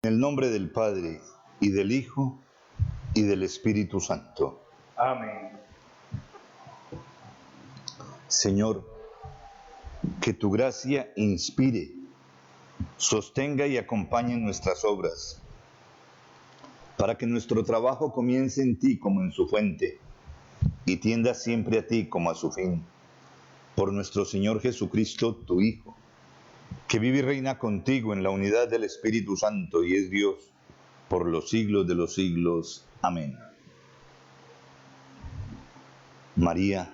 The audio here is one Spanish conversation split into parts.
En el nombre del Padre, y del Hijo, y del Espíritu Santo. Amén. Señor, que tu gracia inspire, sostenga y acompañe nuestras obras, para que nuestro trabajo comience en ti como en su fuente, y tienda siempre a ti como a su fin. Por nuestro Señor Jesucristo, tu Hijo, que vive y reina contigo en la unidad del Espíritu Santo y es Dios por los siglos de los siglos. Amén. María,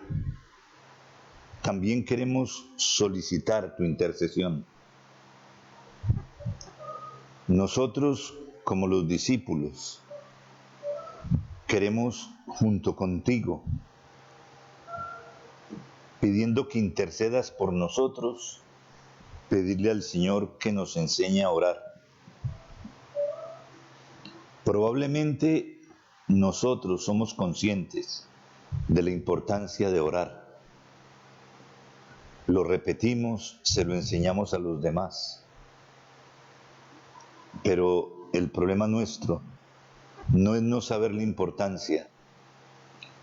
también queremos solicitar tu intercesión. Nosotros, como los discípulos, queremos junto contigo, pidiendo que intercedas por nosotros, pedirle al Señor que nos enseñe a orar. Probablemente nosotros somos conscientes de la importancia de orar. Lo repetimos, se lo enseñamos a los demás. Pero el problema nuestro no es no saber la importancia,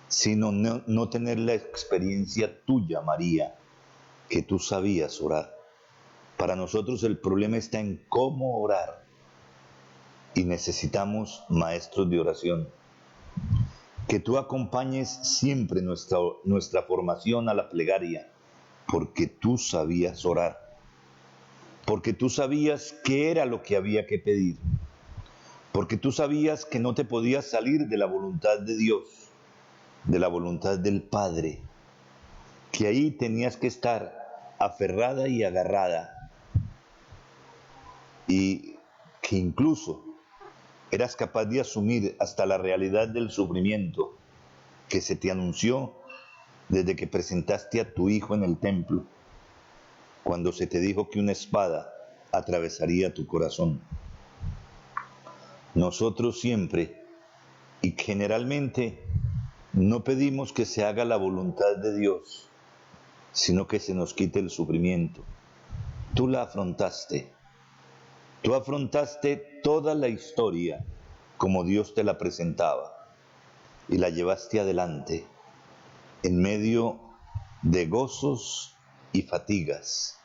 sino no tener la experiencia tuya, María, que tú sabías orar. Para nosotros el problema está en cómo orar. Y necesitamos maestros de oración. Que tú acompañes siempre nuestra formación a la plegaria, porque tú sabías orar. Porque tú sabías qué era lo que había que pedir. Porque tú sabías que no te podías salir de la voluntad de Dios, de la voluntad del Padre. Que ahí tenías que estar aferrada y agarrada. Y que incluso eras capaz de asumir hasta la realidad del sufrimiento que se te anunció desde que presentaste a tu hijo en el templo, cuando se te dijo que una espada atravesaría tu corazón. Nosotros siempre y generalmente no pedimos que se haga la voluntad de Dios, sino que se nos quite el sufrimiento. Tú la afrontaste. Tú afrontaste toda la historia como Dios te la presentaba y la llevaste adelante en medio de gozos y fatigas,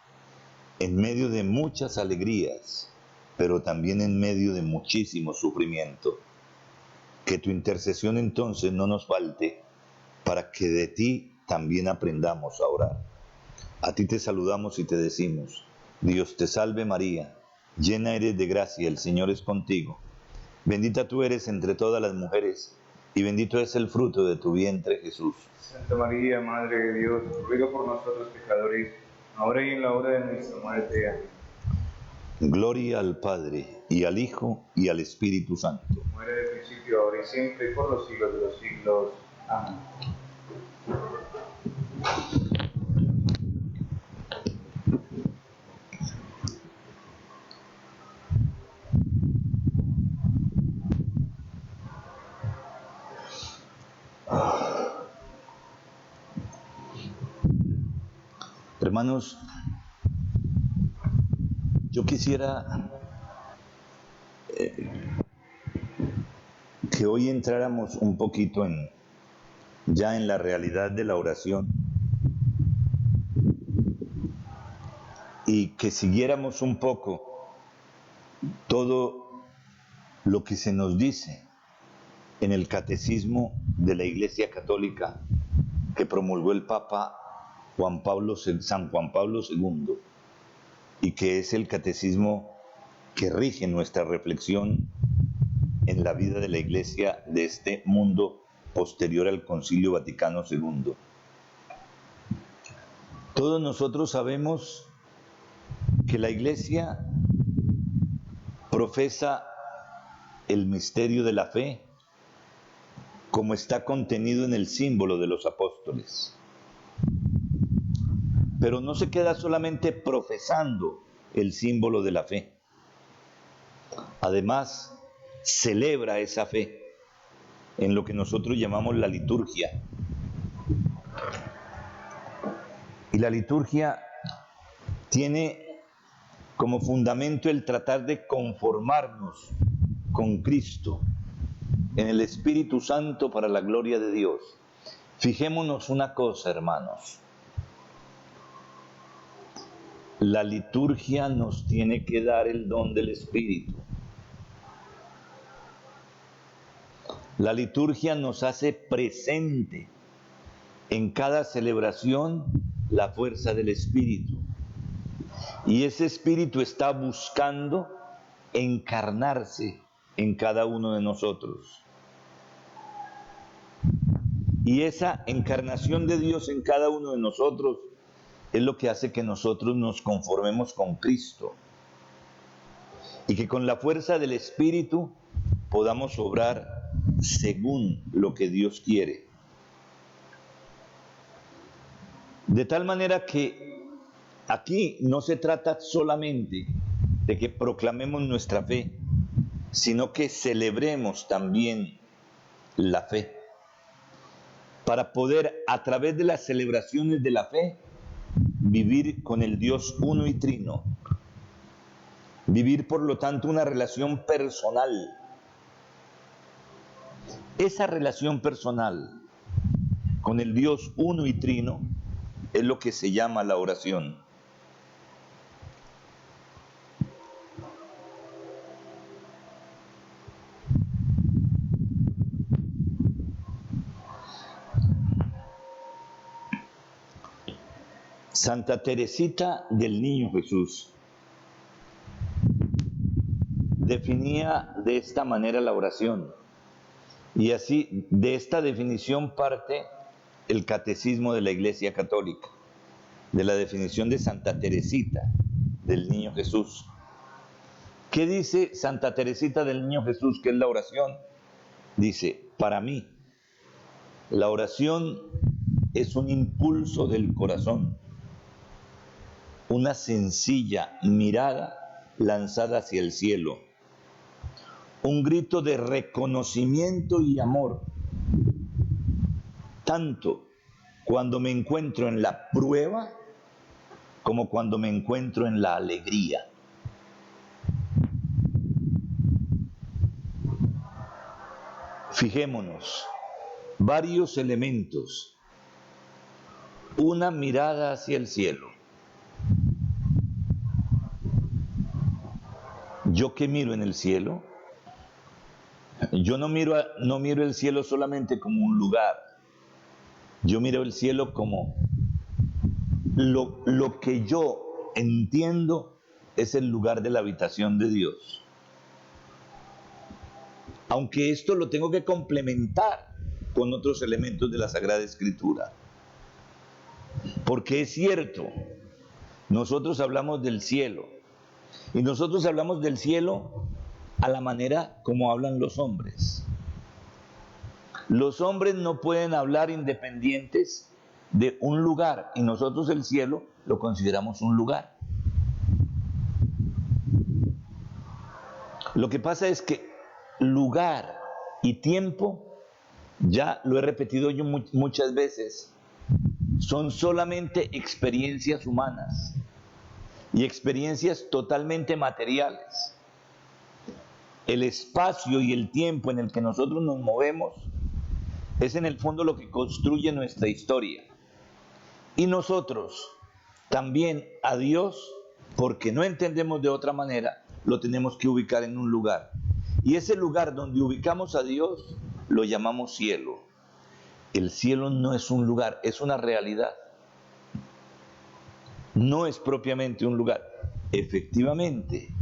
en medio de muchas alegrías, pero también en medio de muchísimo sufrimiento. Que tu intercesión entonces no nos falte para que de ti también aprendamos a orar. A ti te saludamos y te decimos: Dios te salve María, llena eres de gracia, el Señor es contigo. Bendita tú eres entre todas las mujeres, y bendito es el fruto de tu vientre, Jesús. Santa María, Madre de Dios, ruega por nosotros pecadores, ahora y en la hora de nuestra muerte. Amén. Gloria al Padre, y al Hijo, y al Espíritu Santo. Muere de principio, ahora y siempre, por los siglos de los siglos. Amén. Hermanos, yo quisiera que hoy entráramos un poquito ya en la realidad de la oración y que siguiéramos un poco todo lo que se nos dice en el catecismo de la Iglesia Católica que promulgó el Papa San Juan Pablo II, y que es el catecismo que rige nuestra reflexión en la vida de la Iglesia de este mundo posterior al Concilio Vaticano II. Todos nosotros sabemos que la Iglesia profesa el misterio de la fe como está contenido en el símbolo de los apóstoles. Pero no se queda solamente profesando el símbolo de la fe. Además, celebra esa fe en lo que nosotros llamamos la liturgia. Y la liturgia tiene como fundamento el tratar de conformarnos con Cristo en el Espíritu Santo para la gloria de Dios. Fijémonos una cosa, hermanos. La liturgia nos tiene que dar el don del Espíritu. La liturgia nos hace presente en cada celebración la fuerza del Espíritu. Y ese Espíritu está buscando encarnarse en cada uno de nosotros. Y esa encarnación de Dios en cada uno de nosotros es lo que hace que nosotros nos conformemos con Cristo. Y que con la fuerza del Espíritu podamos obrar según lo que Dios quiere. De tal manera que aquí no se trata solamente de que proclamemos nuestra fe, sino que celebremos también la fe, para poder, a través de las celebraciones de la fe, vivir con el Dios uno y trino. Vivir, por lo tanto, una relación personal. Esa relación personal con el Dios uno y trino es lo que se llama la oración. Santa Teresita del Niño Jesús definía de esta manera la oración. Y así, de esta definición parte el catecismo de la Iglesia Católica, de la definición de Santa Teresita del Niño Jesús. ¿Qué dice Santa Teresita del Niño Jesús que es la oración? Dice, para mí, la oración es un impulso del corazón, una sencilla mirada lanzada hacia el cielo, un grito de reconocimiento y amor, tanto cuando me encuentro en la prueba como cuando me encuentro en la alegría. Fijémonos, varios elementos. Una mirada hacia el cielo. ¿Yo qué miro en el cielo? Yo no miro el cielo solamente como un lugar. Yo miro el cielo como lo que yo entiendo es el lugar de la habitación de Dios. Aunque esto lo tengo que complementar con otros elementos de la Sagrada Escritura. Porque es cierto, nosotros hablamos del cielo, y nosotros hablamos del cielo a la manera como hablan los hombres. Los hombres no pueden hablar independientes de un lugar, y nosotros el cielo lo consideramos un lugar. Lo que pasa es que lugar y tiempo, ya lo he repetido yo muchas veces, son solamente experiencias humanas y experiencias totalmente materiales. El espacio y el tiempo en el que nosotros nos movemos es en el fondo lo que construye nuestra historia. Y nosotros también a Dios, porque no entendemos de otra manera, lo tenemos que ubicar en un lugar. Y ese lugar donde ubicamos a Dios lo llamamos cielo. El cielo no es un lugar, es una realidad. No es propiamente un lugar. Efectivamente,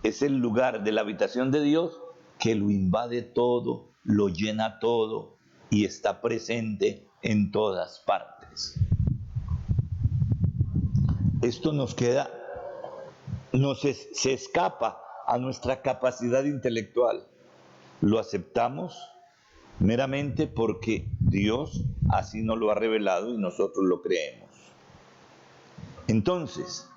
es el lugar de la habitación de Dios que lo invade todo, lo llena todo y está presente en todas partes. Esto se escapa a nuestra capacidad intelectual. Lo aceptamos meramente porque Dios así nos lo ha revelado y nosotros lo creemos. Entonces,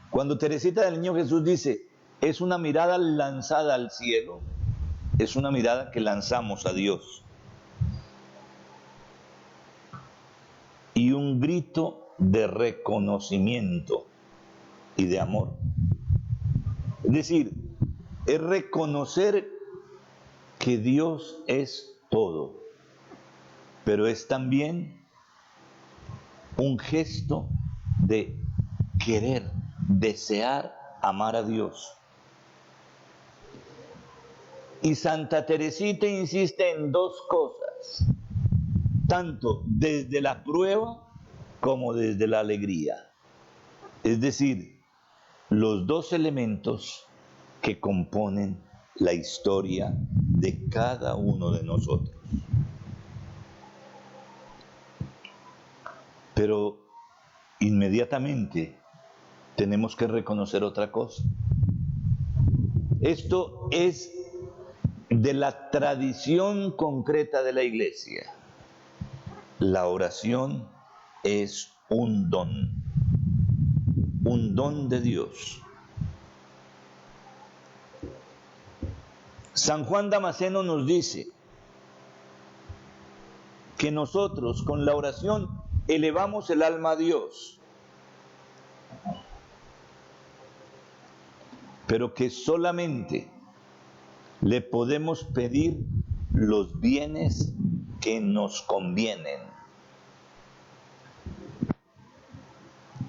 cuando Teresita del Niño Jesús dice, es una mirada lanzada al cielo, es una mirada que lanzamos a Dios. Y un grito de reconocimiento y de amor. Es decir, es reconocer que Dios es todo, pero es también un gesto de querer, desear amar a Dios. Y Santa Teresita insiste en dos cosas, tanto desde la prueba como desde la alegría. Es decir, los dos elementos que componen la historia de cada uno de nosotros. Pero inmediatamente tenemos que reconocer otra cosa. Esto es de la tradición concreta de la Iglesia. La oración es un don de Dios. San Juan Damasceno nos dice que nosotros con la oración elevamos el alma a Dios, pero que solamente le podemos pedir los bienes que nos convienen.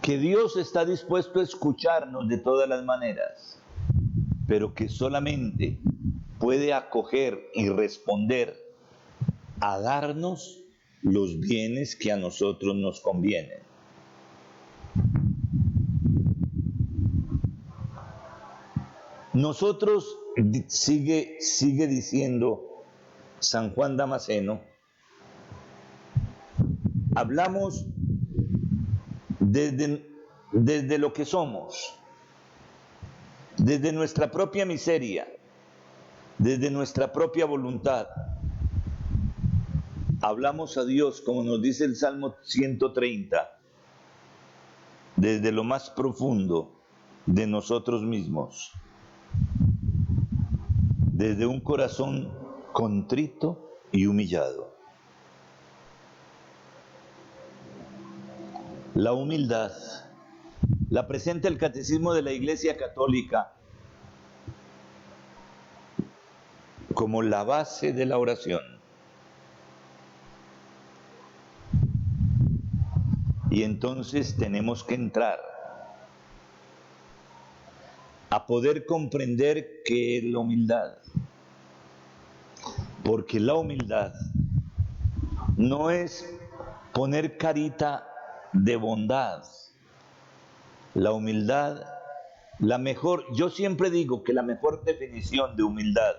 Que Dios está dispuesto a escucharnos de todas las maneras, pero que solamente puede acoger y responder a darnos los bienes que a nosotros nos convienen. Nosotros, sigue diciendo San Juan Damasceno, hablamos desde lo que somos, desde nuestra propia miseria, desde nuestra propia voluntad. Hablamos a Dios, como nos dice el Salmo 130, desde lo más profundo de nosotros mismos, desde un corazón contrito y humillado. La humildad la presenta el Catecismo de la Iglesia Católica como la base de la oración. Y entonces tenemos que entrar a poder comprender qué es la humildad. Porque la humildad no es poner carita de bondad. La humildad, yo siempre digo que la mejor definición de humildad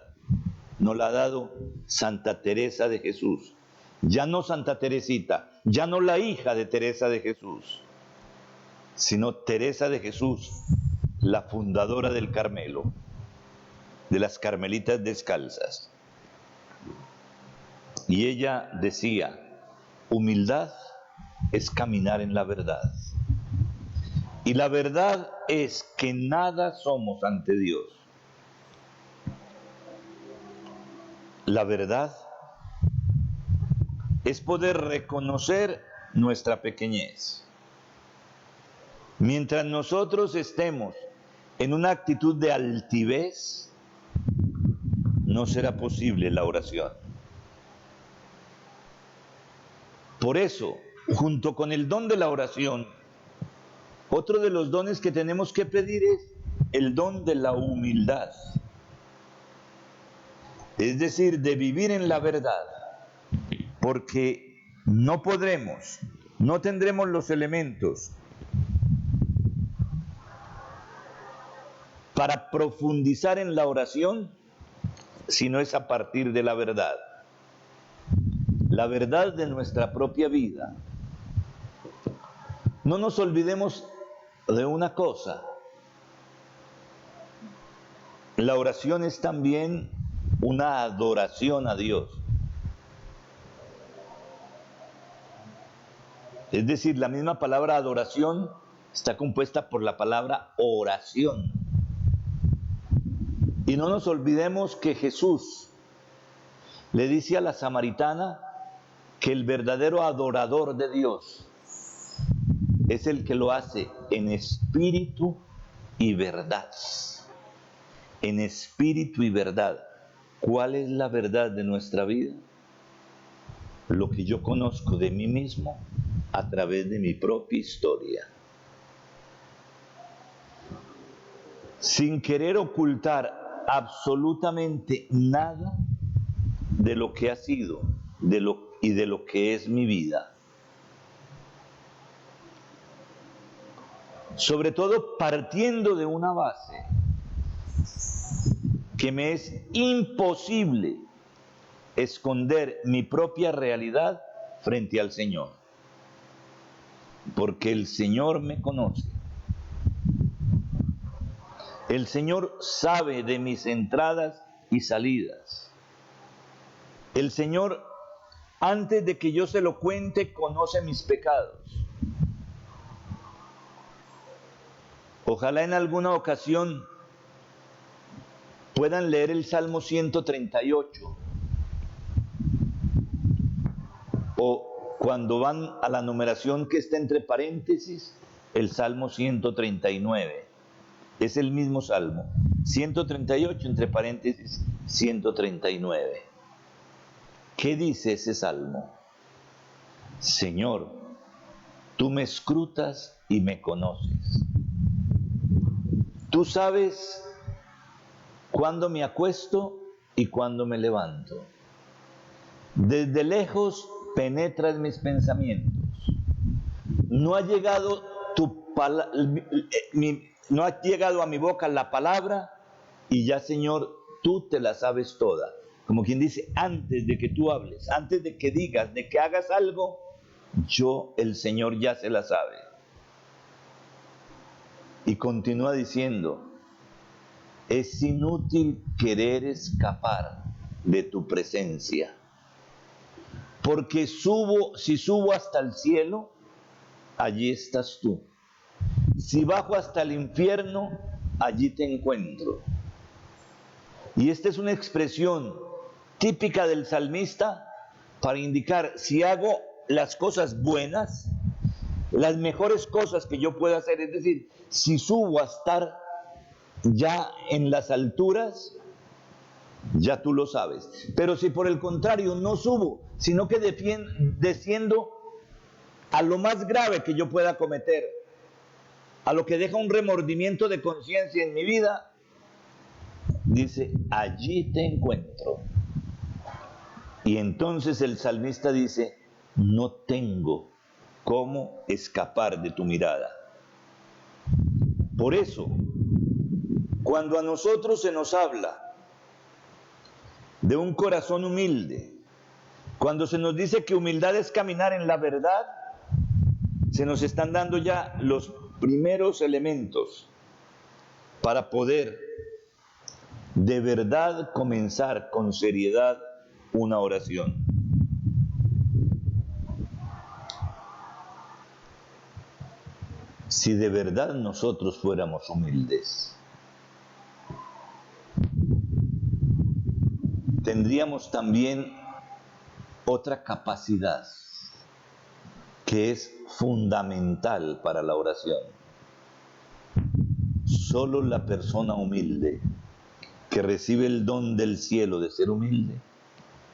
nos la ha dado Santa Teresa de Jesús. Ya no Santa Teresita, ya no la hija de Teresa de Jesús, sino Teresa de Jesús, la fundadora del Carmelo, de las Carmelitas Descalzas. Y ella decía, humildad es caminar en la verdad. Y la verdad es que nada somos ante Dios. La verdad es poder reconocer nuestra pequeñez. Mientras nosotros estemos en una actitud de altivez, no será posible la oración. Por eso, junto con el don de la oración, otro de los dones que tenemos que pedir es el don de la humildad. Es decir, de vivir en la verdad, porque no tendremos los elementos para profundizar en la oración, si no es a partir de la verdad. La verdad de nuestra propia vida. No nos olvidemos de una cosa. La oración es también una adoración a Dios. Es decir, la misma palabra adoración está compuesta por la palabra oración. Y no nos olvidemos que Jesús le dice a la samaritana que el verdadero adorador de Dios es el que lo hace en espíritu y verdad. en espíritu y verdad. ¿Cuál es la verdad de nuestra vida? Lo que yo conozco de mí mismo a través de mi propia historia. Sin querer ocultar absolutamente nada de lo que ha sido y de lo que es mi vida. Sobre todo partiendo de una base que me es imposible esconder mi propia realidad frente al Señor, porque el Señor me conoce. El Señor sabe de mis entradas y salidas. El Señor, antes de que yo se lo cuente, conoce mis pecados. Ojalá en alguna ocasión puedan leer el Salmo 138 o cuando van a la numeración que está entre paréntesis, el Salmo 139. Es el mismo Salmo, 138 entre paréntesis 139. ¿Qué dice ese Salmo? Señor, tú me escrutas y me conoces. Tú sabes cuándo me acuesto y cuándo me levanto. Desde lejos penetras mis pensamientos. No ha llegado no ha llegado a mi boca la palabra y ya, Señor, tú te la sabes toda. Como quien dice, antes de que tú hables, antes de que digas, de que hagas algo, el Señor ya se la sabe. Y continúa diciendo, es inútil querer escapar de tu presencia, porque si subo hasta el cielo, allí estás tú. Si bajo hasta el infierno, allí te encuentro. Y esta es una expresión típica del salmista para indicar si hago las cosas buenas, las mejores cosas que yo pueda hacer, es decir, si subo a estar ya en las alturas, ya tú lo sabes. Pero si por el contrario no subo, sino que desciendo a lo más grave que yo pueda cometer, a lo que deja un remordimiento de conciencia en mi vida, dice, allí te encuentro. Y entonces el salmista dice, no tengo cómo escapar de tu mirada. Por eso, cuando a nosotros se nos habla de un corazón humilde, cuando se nos dice que humildad es caminar en la verdad, se nos están dando ya los primeros elementos para poder de verdad comenzar con seriedad una oración. Si de verdad nosotros fuéramos humildes, tendríamos también otra capacidad que es fundamental para la oración. Solo la persona humilde que recibe el don del cielo de ser humilde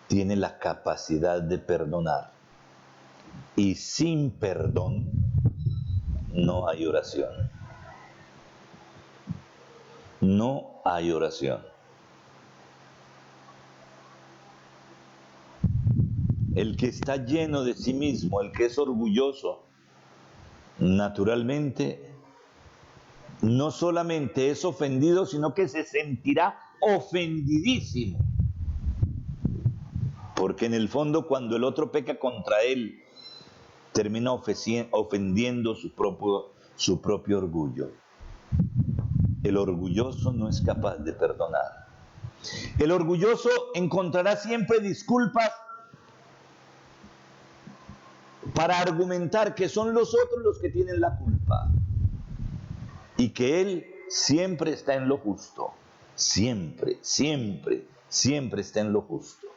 tiene la capacidad de perdonar. Y sin perdón no hay oración. No hay oración. El que está lleno de sí mismo, el que es orgulloso, naturalmente, no solamente es ofendido, sino que se sentirá ofendidísimo. Porque en el fondo, cuando el otro peca contra él, termina ofendiendo su propio orgullo. El orgulloso no es capaz de perdonar. El orgulloso encontrará siempre disculpas para argumentar que son los otros los que tienen la culpa y que él siempre está en lo justo. Siempre, siempre, siempre está en lo justo.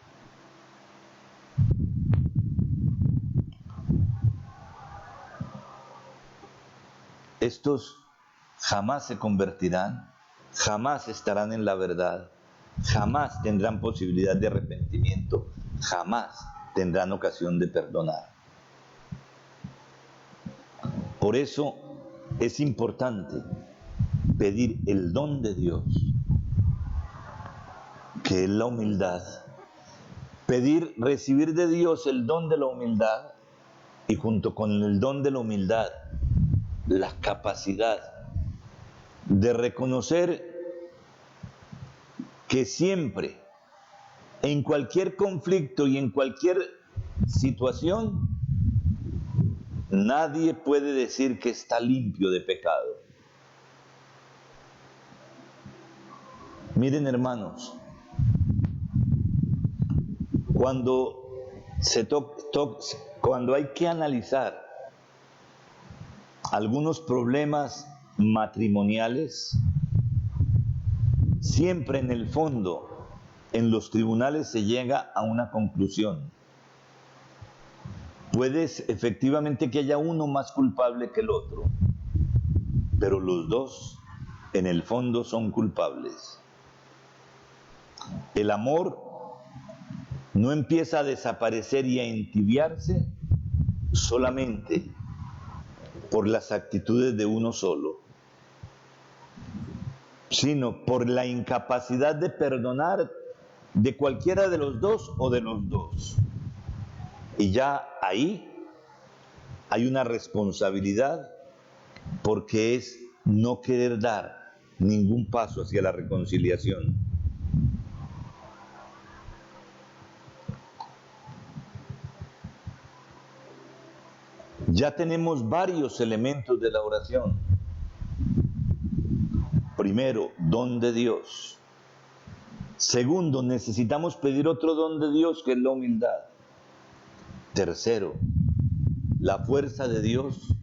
Estos jamás se convertirán jamás estarán en la verdad, jamás tendrán posibilidad de arrepentimiento, jamás tendrán ocasión de perdonar. Por eso es importante pedir el don de Dios, que es la humildad. Recibir de Dios el don de la humildad y junto con el don de la humildad, la capacidad de reconocer que siempre, en cualquier conflicto y en cualquier situación, nadie puede decir que está limpio de pecado. Miren, hermanos, cuando hay que analizar algunos problemas matrimoniales, siempre en el fondo, en los tribunales se llega a una conclusión. Puede efectivamente que haya uno más culpable que el otro, pero los dos en el fondo son culpables. El amor no empieza a desaparecer y a entibiarse solamente por las actitudes de uno solo, sino por la incapacidad de perdonar de cualquiera de los dos o de los dos. Y ya ahí hay una responsabilidad, porque es no querer dar ningún paso hacia la reconciliación. Ya tenemos varios elementos de la oración. Primero, don de Dios. Segundo, necesitamos pedir otro don de Dios, que es la humildad. Tercero, la fuerza de Dios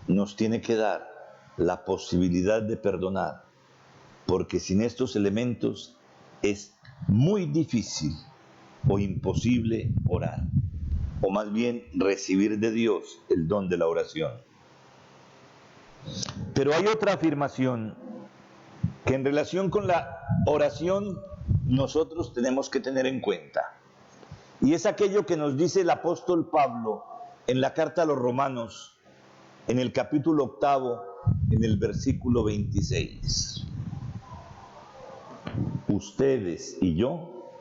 nos tiene que dar la posibilidad de perdonar, porque sin estos elementos es muy difícil o imposible orar, o más bien recibir de Dios el don de la oración. Pero hay otra afirmación que en relación con la oración nosotros tenemos que tener en cuenta, y es aquello que nos dice el apóstol Pablo en la carta a los Romanos, en el capítulo 8, en el versículo 26. Ustedes y yo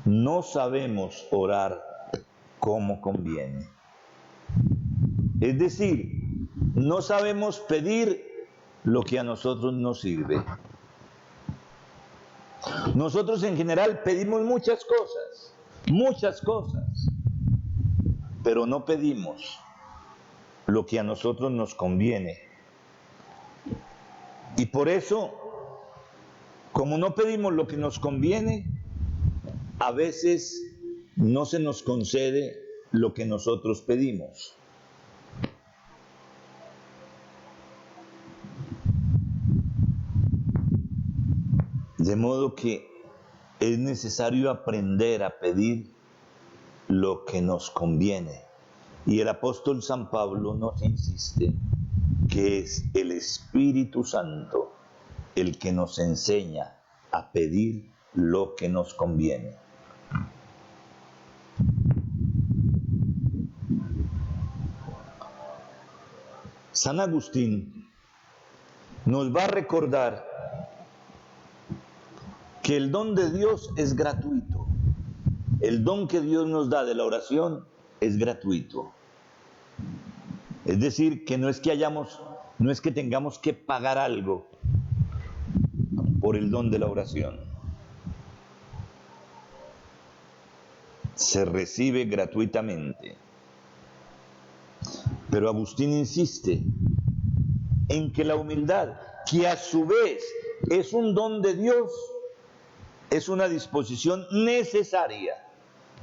no sabemos orar como conviene. Es decir, no sabemos pedir lo que a nosotros nos sirve. Nosotros en general pedimos muchas cosas, pero no pedimos lo que a nosotros nos conviene. Y por eso, como no pedimos lo que nos conviene, a veces no se nos concede lo que nosotros pedimos. De modo que es necesario aprender a pedir lo que nos conviene. Y el apóstol San Pablo nos insiste que es el Espíritu Santo el que nos enseña a pedir lo que nos conviene. San Agustín nos va a recordar que el don de Dios es gratuito. El don que Dios nos da de la oración es gratuito. Es decir, que no es que tengamos que pagar algo por el don de la oración. Se recibe gratuitamente. Pero Agustín insiste en que la humildad, que a su vez es un don de Dios, es una disposición necesaria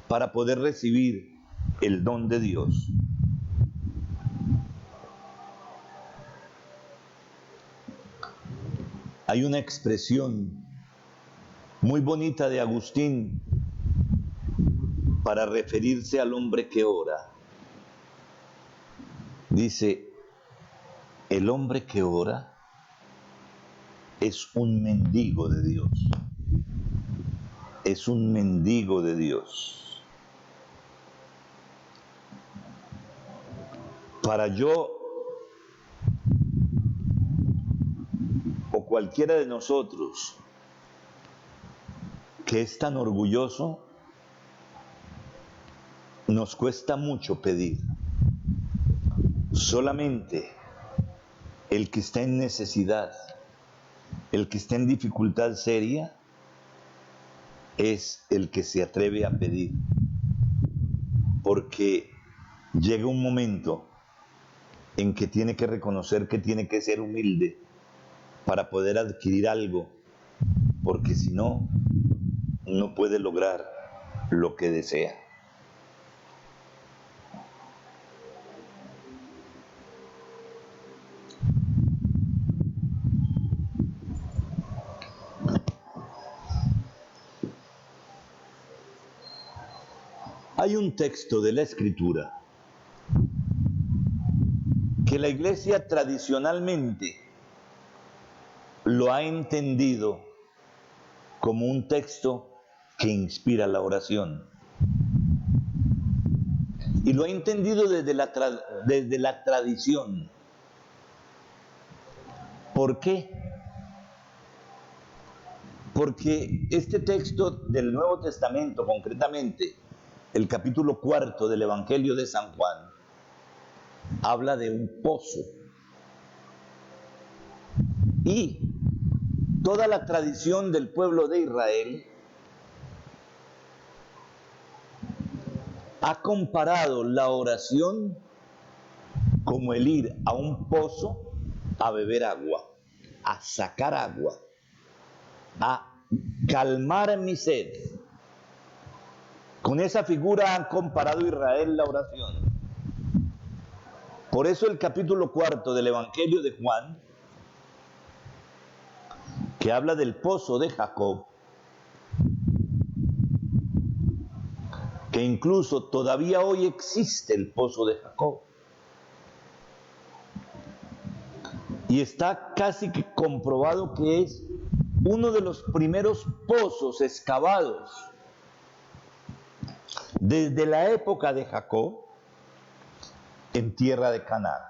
para poder recibir el don de Dios. Hay una expresión muy bonita de Agustín para referirse al hombre que ora. Dice, el hombre que ora es un mendigo de Dios. Es un mendigo de Dios. Para yo o cualquiera de nosotros que es tan orgulloso, nos cuesta mucho pedir. Solamente el que está en necesidad, el que está en dificultad seria, es el que se atreve a pedir. Porque llega un momento en que tiene que reconocer que tiene que ser humilde para poder adquirir algo, porque si no, no puede lograr lo que desea. Hay un texto de la Escritura que la Iglesia tradicionalmente lo ha entendido como un texto que inspira la oración. Y lo ha entendido desde la tradición. ¿Por qué? Porque este texto del Nuevo Testamento, concretamente el capítulo 4 del Evangelio de San Juan, habla de un pozo. Y toda la tradición del pueblo de Israel ha comparado la oración como el ir a un pozo a beber agua, a sacar agua, a calmar mi sed. Con esa figura han comparado Israel la oración. Por eso el capítulo 4 del Evangelio de Juan, que habla del pozo de Jacob, que incluso todavía hoy existe el pozo de Jacob, y está casi que comprobado que es uno de los primeros pozos excavados desde la época de Jacob en tierra de Canaán.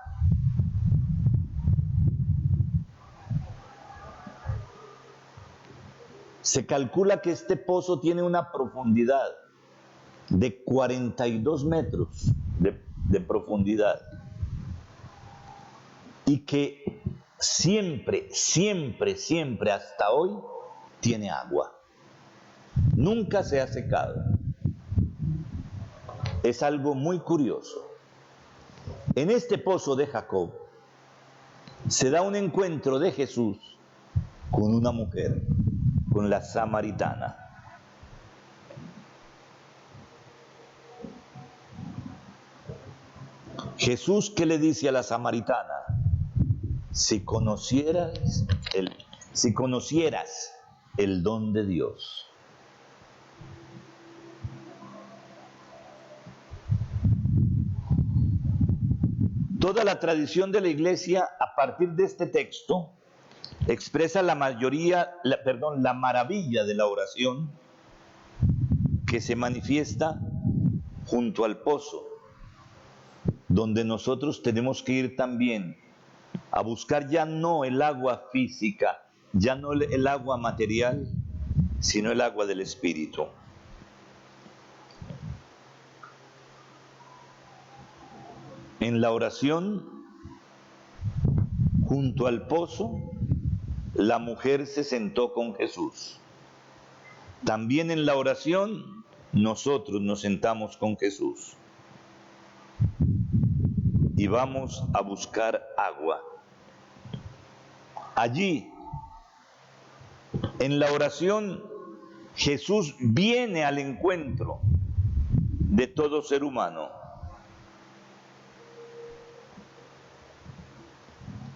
Se calcula que este pozo tiene una profundidad de 42 metros de profundidad y que siempre hasta hoy tiene agua. Nunca se ha secado. Es algo muy curioso. En este pozo de Jacob se da un encuentro de Jesús con una mujer, con la samaritana. Jesús, ¿qué le dice a la samaritana? Si conocieras el don de Dios. Toda la tradición de la Iglesia, a partir de este texto, expresa la maravilla de la oración que se manifiesta junto al pozo, donde nosotros tenemos que ir también a buscar ya no el agua física, ya no el agua material, sino el agua del Espíritu. En la oración, junto al pozo, la mujer se sentó con Jesús. También en la oración, nosotros nos sentamos con Jesús y vamos a buscar agua. Allí, en la oración, Jesús viene al encuentro de todo ser humano.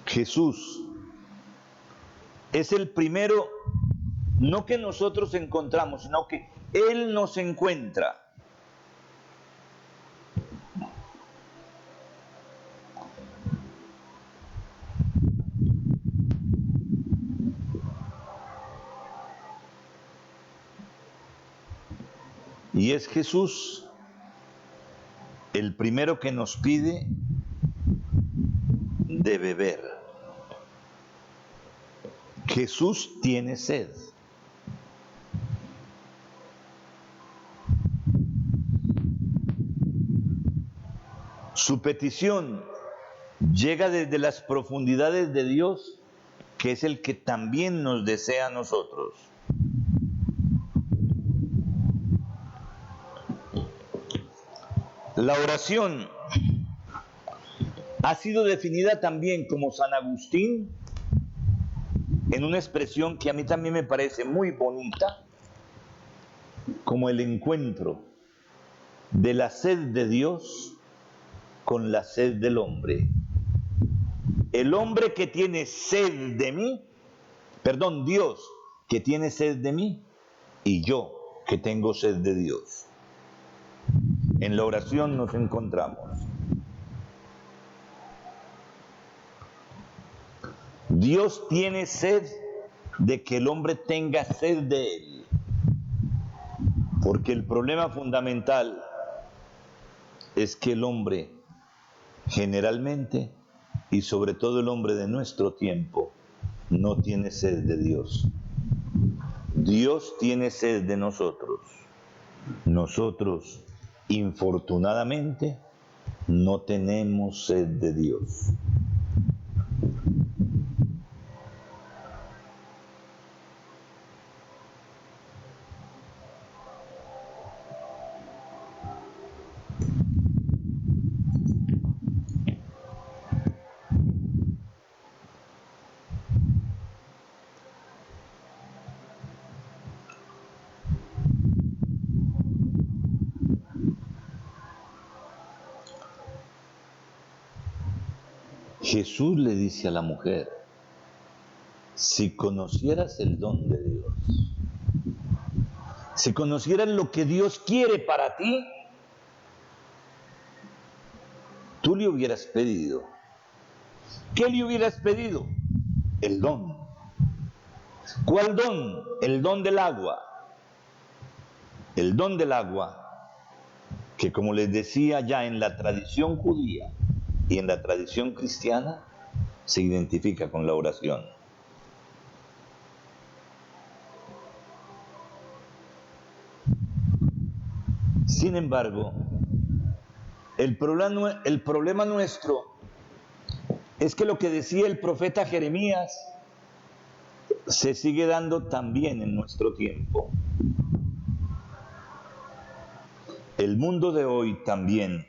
Jesús es el primero, no que nosotros encontramos, sino que Él nos encuentra. Y es Jesús el primero que nos pide de beber. Jesús tiene sed. Su petición llega desde las profundidades de Dios, que es el que también nos desea a nosotros. La oración ha sido definida también como San Agustín en una expresión que a mí también me parece muy bonita, como el encuentro de la sed de Dios con la sed del hombre. El hombre que tiene sed de mí, perdón, Dios que tiene sed de mí y yo que tengo sed de Dios. En la oración nos encontramos. Dios tiene sed de que el hombre tenga sed de Él, porque el problema fundamental es que el hombre generalmente, y sobre todo el hombre de nuestro tiempo, no tiene sed de Dios. Dios tiene sed de nosotros. Nosotros, infortunadamente, no tenemos sed de Dios. Jesús le dice a la mujer, si conocieras el don de Dios, si conocieras lo que Dios quiere para ti, tú le hubieras pedido. ¿Qué le hubieras pedido? El don. ¿Cuál don? El don del agua. El don del agua, que como les decía ya en la tradición judía y en la tradición cristiana, se identifica con la oración. Sin embargo, el problema nuestro es que lo que decía el profeta Jeremías se sigue dando también en nuestro tiempo. El mundo de hoy también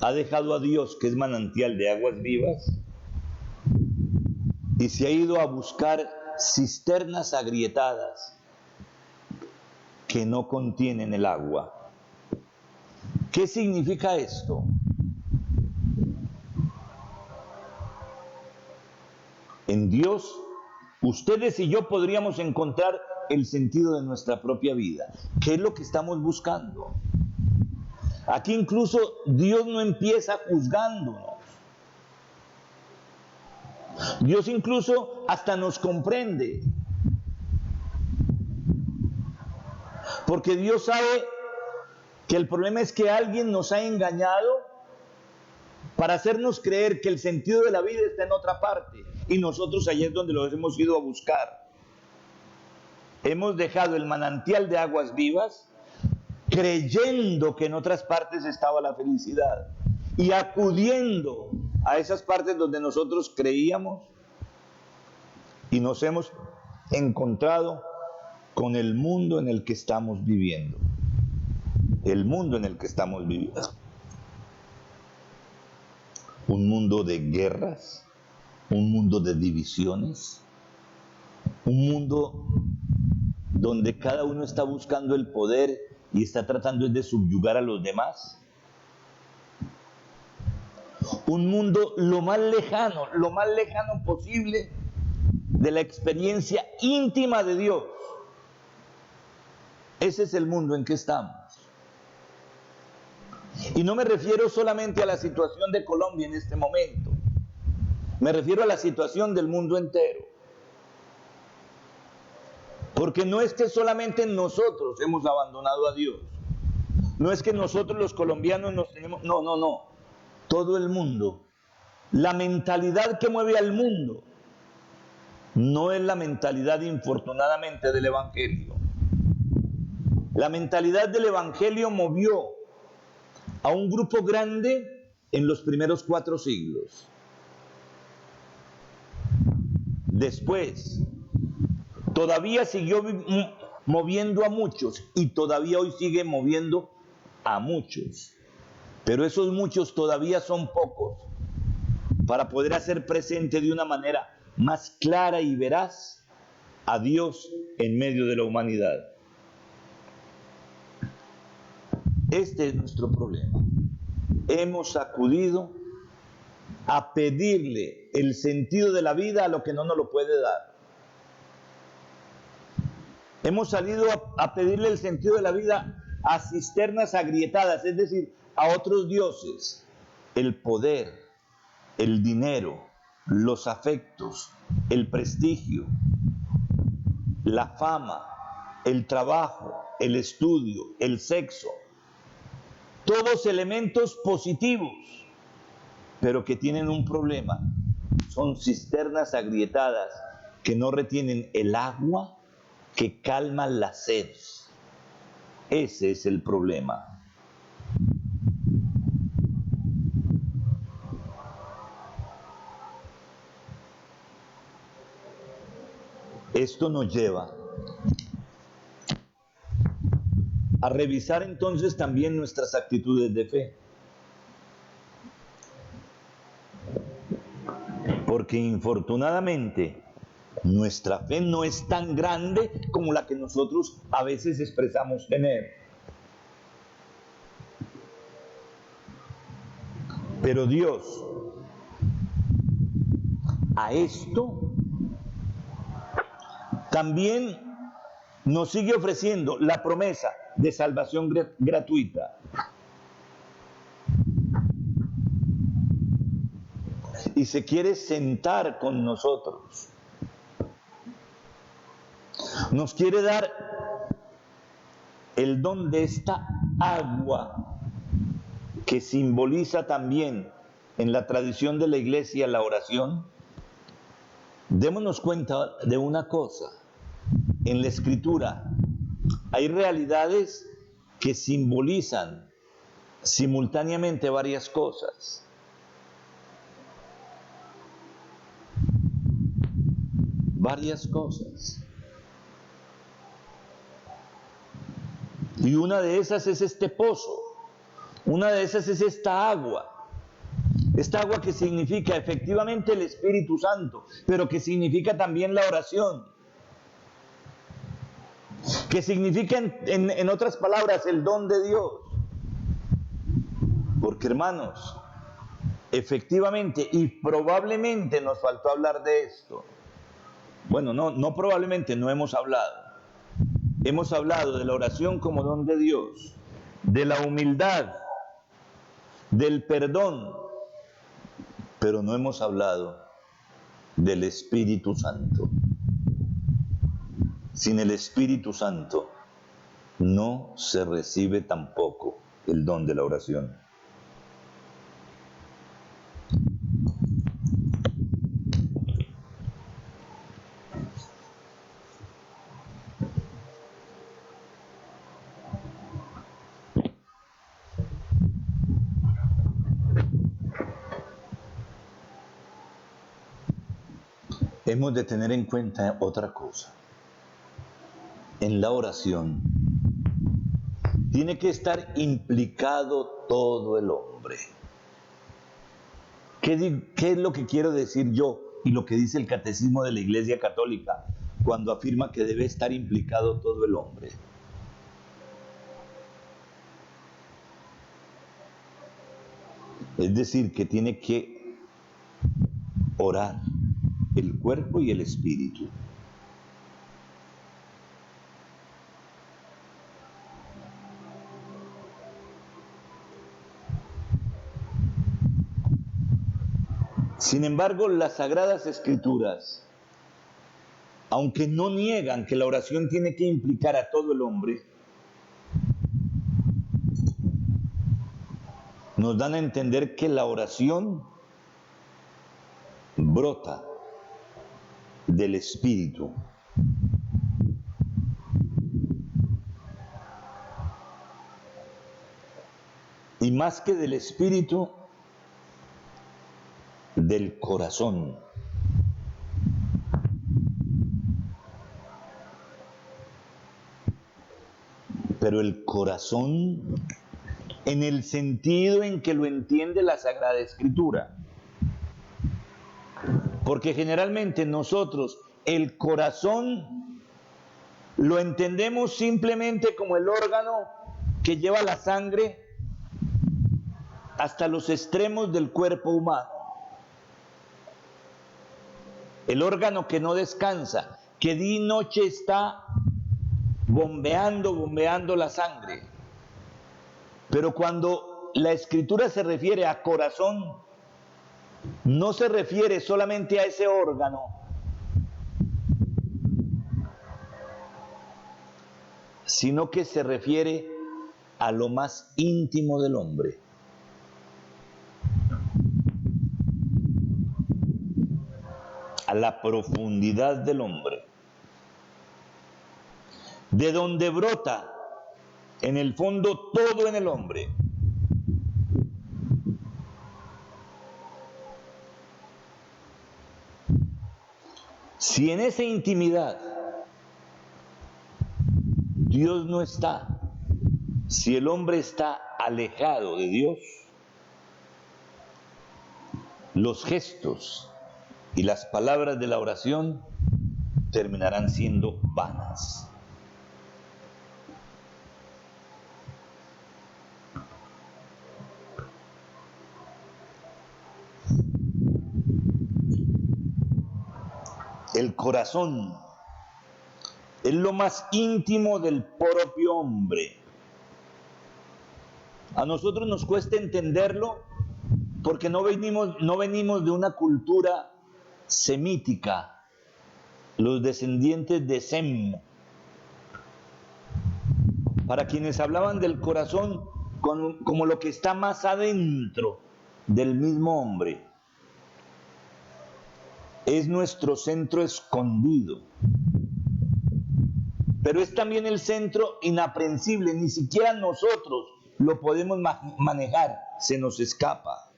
ha dejado a Dios, que es manantial de aguas vivas, y se ha ido a buscar cisternas agrietadas que no contienen el agua. ¿Qué significa esto? En Dios, ustedes y yo podríamos encontrar el sentido de nuestra propia vida. ¿Qué es lo que estamos buscando? Aquí incluso Dios no empieza juzgándonos. Dios incluso hasta nos comprende. Porque Dios sabe que el problema es que alguien nos ha engañado para hacernos creer que el sentido de la vida está en otra parte. Y nosotros allí es donde los hemos ido a buscar. Hemos dejado el manantial de aguas vivas creyendo que en otras partes estaba la felicidad y acudiendo a esas partes donde nosotros creíamos, y nos hemos encontrado con el mundo en el que estamos viviendo. El mundo en el que estamos viviendo. Un mundo de guerras, un mundo de divisiones, un mundo donde cada uno está buscando el poder y está tratando de subyugar a los demás. Un mundo lo más lejano posible de la experiencia íntima de Dios. Ese es el mundo en que estamos. Y no me refiero solamente a la situación de Colombia en este momento. Me refiero a la situación del mundo entero. Porque no es que solamente nosotros hemos abandonado a Dios. No es que nosotros los colombianos nos tenemos... No, no, no. Todo el mundo. La mentalidad que mueve al mundo no es la mentalidad, infortunadamente, del Evangelio. La mentalidad del Evangelio movió a un grupo grande en los primeros 4 siglos. Después, todavía siguió moviendo a muchos y todavía hoy sigue moviendo a muchos. Pero esos muchos todavía son pocos para poder hacer presente de una manera más clara y veraz a Dios en medio de la humanidad. Este es nuestro problema. Hemos acudido a pedirle el sentido de la vida a lo que no nos lo puede dar. Hemos salido a pedirle el sentido de la vida a cisternas agrietadas, es decir, a otros dioses. El poder, el dinero, los afectos, el prestigio, la fama, el trabajo, el estudio, el sexo. Todos elementos positivos, pero que tienen un problema. Son cisternas agrietadas que no retienen el agua que calma la sed. Ese es el problema. Esto nos lleva a revisar entonces también nuestras actitudes de fe. Porque infortunadamente nuestra fe no es tan grande como la que nosotros a veces expresamos tener. Pero Dios a esto también nos sigue ofreciendo la promesa de salvación gratuita. Y se quiere sentar con nosotros. Nos quiere dar el don de esta agua que simboliza también en la tradición de la iglesia la oración. Démonos cuenta de una cosa. En la Escritura hay realidades que simbolizan simultáneamente varias cosas. Varias cosas. Y una de esas es este pozo. Una de esas es esta agua. Esta agua que significa efectivamente el Espíritu Santo, pero que significa también la oración. Que significa, en otras palabras, el don de Dios. Porque, hermanos, efectivamente y probablemente nos faltó hablar de esto. Bueno, no probablemente, no hemos hablado. Hemos hablado de la oración como don de Dios, de la humildad, del perdón, pero no hemos hablado del Espíritu Santo. Sin el Espíritu Santo no se recibe tampoco el don de la oración. Hemos de tener en cuenta otra cosa. En la oración tiene que estar implicado todo el hombre. ¿Qué es lo que quiero decir yo y lo que dice el Catecismo de la Iglesia Católica cuando afirma que debe estar implicado todo el hombre? Es decir, que tiene que orar el cuerpo y el espíritu. Sin embargo, las Sagradas Escrituras aunque no niegan que la oración tiene que implicar a todo el hombre, nos dan a entender que la oración brota del Espíritu. Y más que del Espíritu, del corazón. Pero el corazón, en el sentido en que lo entiende la Sagrada Escritura. Porque generalmente nosotros el corazón lo entendemos simplemente como el órgano que lleva la sangre hasta los extremos del cuerpo humano. El órgano que no descansa, que día y noche está bombeando la sangre. Pero cuando la Escritura se refiere a corazón, no se refiere solamente a ese órgano, sino que se refiere a lo más íntimo del hombre. A la profundidad del hombre, de donde brota en el fondo todo en el hombre. Si en esa intimidad Dios no está, si el hombre está alejado de Dios, los gestos y las palabras de la oración terminarán siendo vanas. El corazón es lo más íntimo del propio hombre. A nosotros nos cuesta entenderlo porque no venimos de una cultura semítica, los descendientes de Sem, para quienes hablaban del corazón como lo que está más adentro del mismo hombre. Es nuestro centro escondido, pero es también el centro inaprensible, ni siquiera nosotros lo podemos manejar, se nos escapa.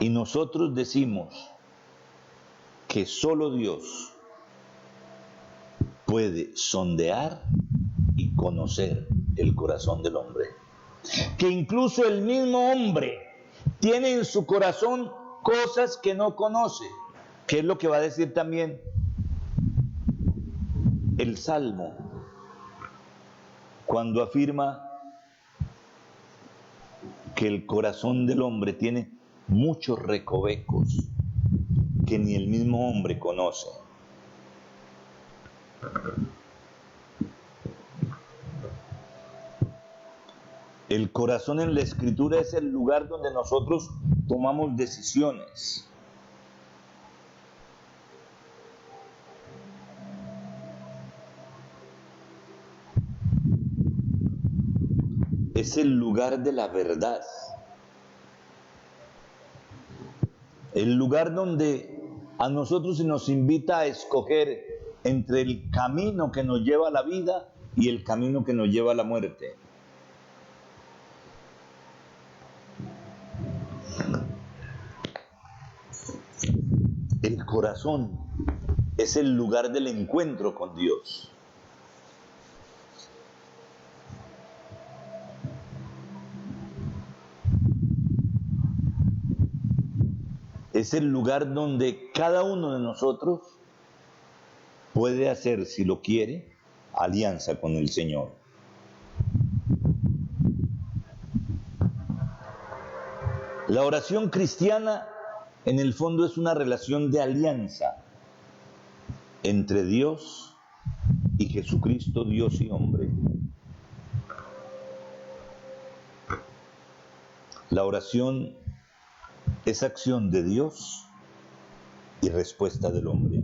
Y nosotros decimos que solo Dios puede sondear y conocer el corazón del hombre. Que incluso el mismo hombre tiene en su corazón cosas que no conoce, que es lo que va a decir también el Salmo, cuando afirma que el corazón del hombre tiene muchos recovecos que ni el mismo hombre conoce. El corazón en la Escritura es el lugar donde nosotros tomamos decisiones. Es el lugar de la verdad. El lugar donde a nosotros se nos invita a escoger entre el camino que nos lleva a la vida y el camino que nos lleva a la muerte. El corazón es el lugar del encuentro con Dios. Es el lugar donde cada uno de nosotros puede hacer, si lo quiere, alianza con el Señor. La oración cristiana, en el fondo, es una relación de alianza entre Dios y Jesucristo, Dios y hombre. La oración es acción de Dios y respuesta del hombre.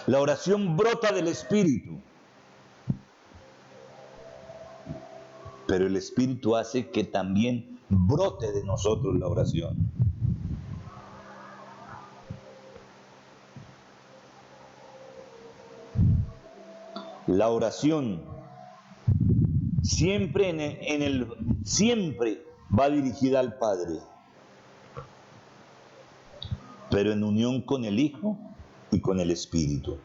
La oración brota del Espíritu, pero el Espíritu hace que también brote de nosotros la oración. La oración siempre siempre va dirigida al Padre, pero en unión con el Hijo y con el Espíritu.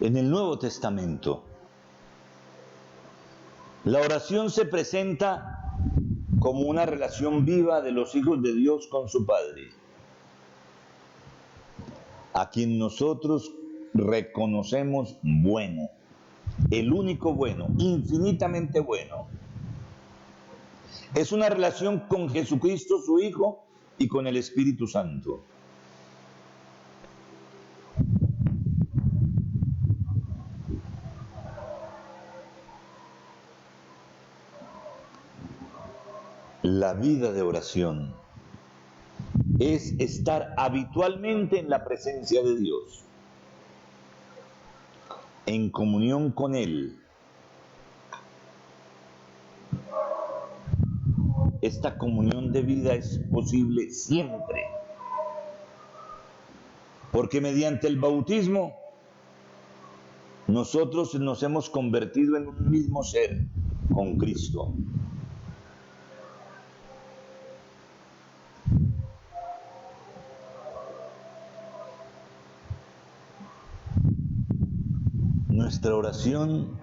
En el Nuevo Testamento, la oración se presenta como una relación viva de los hijos de Dios con su Padre, a quien nosotros reconocemos bueno, el único bueno, infinitamente bueno. Es una relación con Jesucristo, su Hijo, y con el Espíritu Santo. La vida de oración es estar habitualmente en la presencia de Dios, en comunión con Él. Esta comunión de vida es posible siempre, porque mediante el bautismo nosotros nos hemos convertido en un mismo ser con Cristo. Nuestra oración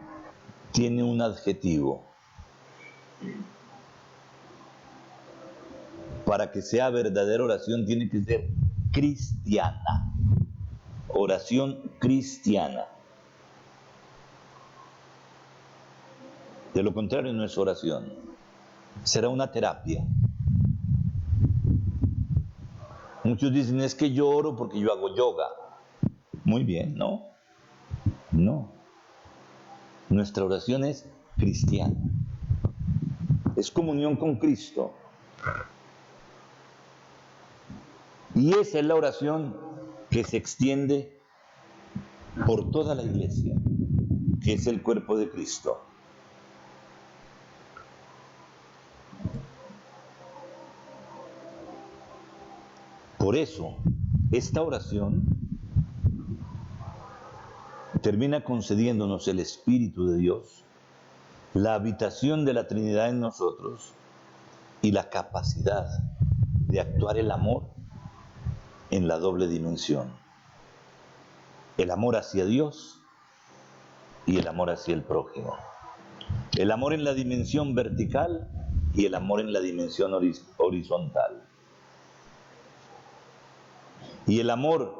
tiene un adjetivo. Para que sea verdadera oración tiene que ser cristiana. Oración cristiana. De lo contrario no es oración. Será una terapia. Muchos dicen, es que yo oro porque yo hago yoga. Muy bien, ¿no? No. Nuestra oración es cristiana. Es comunión con Cristo. Y esa es la oración que se extiende por toda la iglesia, que es el cuerpo de Cristo. Por eso, esta oración termina concediéndonos el Espíritu de Dios, la habitación de la Trinidad en nosotros y la capacidad de actuar el amor en la doble dimensión. El amor hacia Dios y el amor hacia el prójimo. El amor en la dimensión vertical y el amor en la dimensión horizontal. Y el amor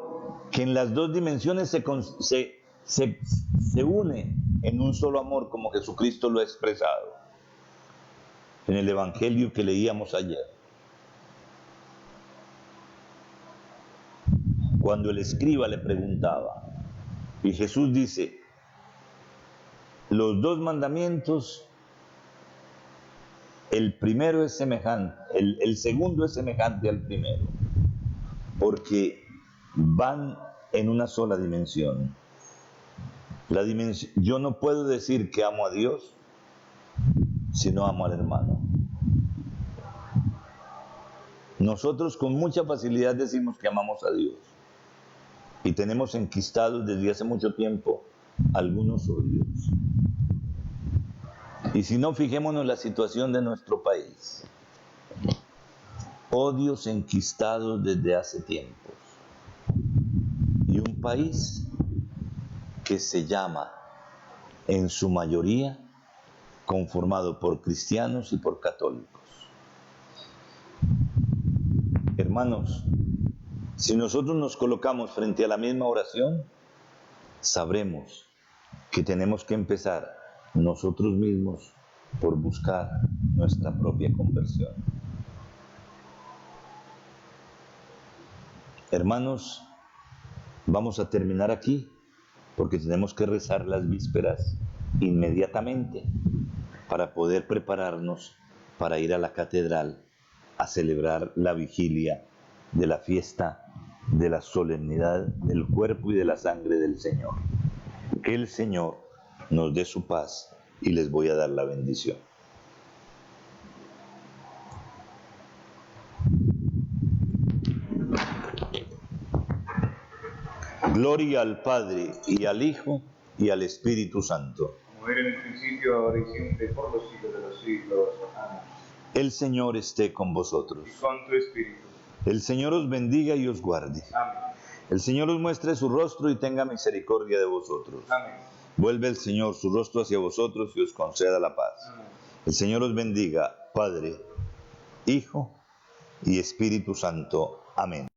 que en las dos dimensiones se une en un solo amor, como Jesucristo lo ha expresado en el Evangelio que leíamos ayer. Cuando el escriba le preguntaba, y Jesús dice, los dos mandamientos, el primero es semejante, el segundo es semejante al primero, porque van en una sola dimensión. Yo no puedo decir que amo a Dios si no amo al hermano. Nosotros con mucha facilidad decimos que amamos a Dios y tenemos enquistados desde hace mucho tiempo algunos odios. Y si no, fijémonos en la situación de nuestro país. Odios enquistados desde hace tiempos. Y un país que se llama, en su mayoría, conformado por cristianos y por católicos. Hermanos, si nosotros nos colocamos frente a la misma oración, sabremos que tenemos que empezar nosotros mismos por buscar nuestra propia conversión. Hermanos, vamos a terminar aquí porque tenemos que rezar las vísperas inmediatamente para poder prepararnos para ir a la catedral a celebrar la vigilia de la fiesta de la solemnidad del cuerpo y de la sangre del Señor. Que el Señor nos dé su paz y les voy a dar la bendición. Gloria al Padre, y al Hijo, y al Espíritu Santo. Como era en el principio, ahora y siempre, por los siglos de los siglos. Amén. El Señor esté con vosotros. Y con tu espíritu. El Señor os bendiga y os guarde. Amén. El Señor os muestre su rostro y tenga misericordia de vosotros. Amén. Vuelve el Señor su rostro hacia vosotros y os conceda la paz. Amén. El Señor os bendiga, Padre, Hijo y Espíritu Santo. Amén.